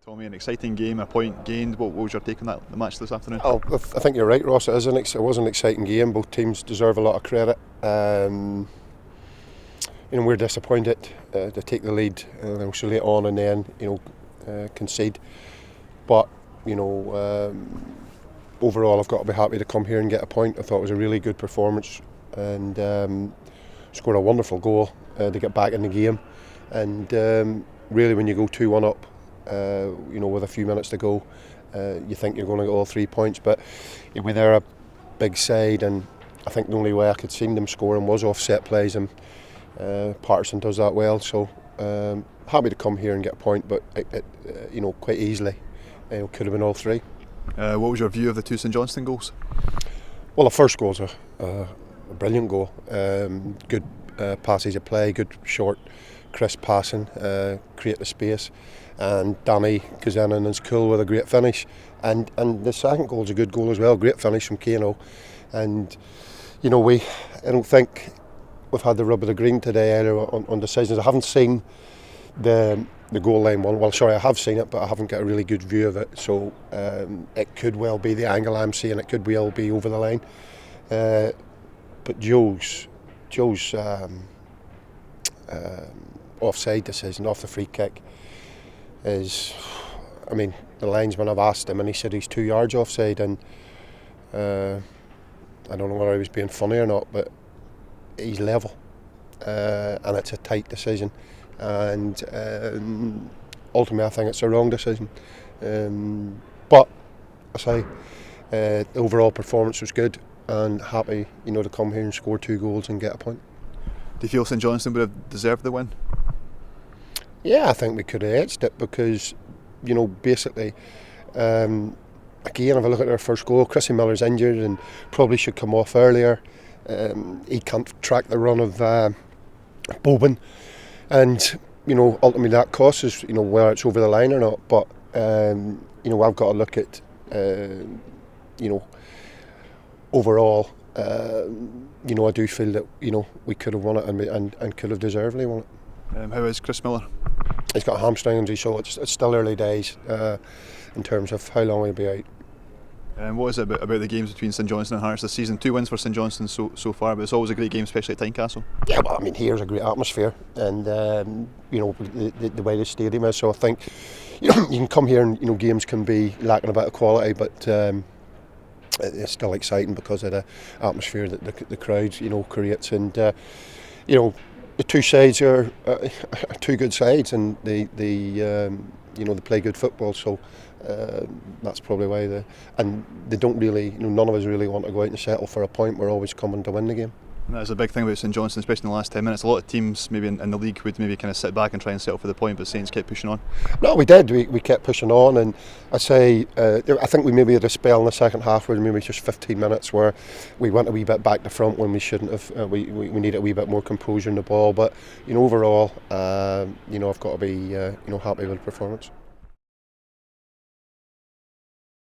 Tommy, an exciting game, a point gained. What was your take on the match this afternoon? I think you're right, Ross. It was an exciting game. Both teams deserve a lot of credit. We're disappointed to take the lead so late on and then concede. But overall, I've got to be happy to come here and get a point. I thought it was a really good performance and scored a wonderful goal to get back in the game. And really, when you go 2-1 up, with a few minutes to go, you think you're going to get all 3 points, but they're a big side, and I think the only way I could see them scoring was off set plays, and Patterson does that well. So happy to come here and get a point, but quite easily could have been all three. What was your view of the two St Johnstone goals? Well, the first goal's a brilliant goal. Good passage of play, good short, crisp passing, create the space, and Danny goes in and is cool with a great finish. And the second goal's a good goal as well, great finish from Kano. And I don't think we've had the rub of the green today either on decisions. I haven't seen the goal line one. Well, sorry, I have seen it, but I haven't got a really good view of it. So it could well be the angle I'm seeing. It could well be over the line. But Joe's offside decision off the free kick is, the linesman, I've asked him and he said he's 2 yards offside, and I don't know whether he was being funny or not, but he's level, and it's a tight decision, and ultimately I think it's a wrong decision, but I say the overall performance was good, and happy to come here and score 2 goals and get a point. Do you feel St Johnstone would have deserved the win? Yeah, I think we could have edged it because, basically, again, if I look at our first goal, Chrissy Miller's injured and probably should come off earlier. He can't track the run of Boban, and ultimately that costs us, whether it's over the line or not. But I've got to look at overall. I do feel that we could have won it and could have deservedly won it. How is Chris Miller? He's got a hamstring injury, so it's still early days in terms of how long he'll be out. What is it about the games between St Johnstone and Hearts this season? 2 wins for St Johnstone so far, but it's always a great game, especially at Tynecastle. Yeah, well, here's a great atmosphere, and the way the stadium is. So I think you can come here and games can be lacking a bit of quality, but it's still exciting because of the atmosphere that the crowd creates, and the two sides are two good sides, and they play good football. So that's probably why they don't really, none of us really want to go out and settle for a point. We're always coming to win the game. And that's a big thing about St Johnstone, especially in the last 10 minutes. A lot of teams maybe in the league would maybe kind of sit back and try and settle for the point, but Saints kept pushing on. No, we did. We kept pushing on, and I think we maybe had a spell in the second half where maybe just 15 minutes where we went a wee bit back to front when we shouldn't have. We needed a wee bit more composure in the ball, but overall, I've got to be happy with the performance.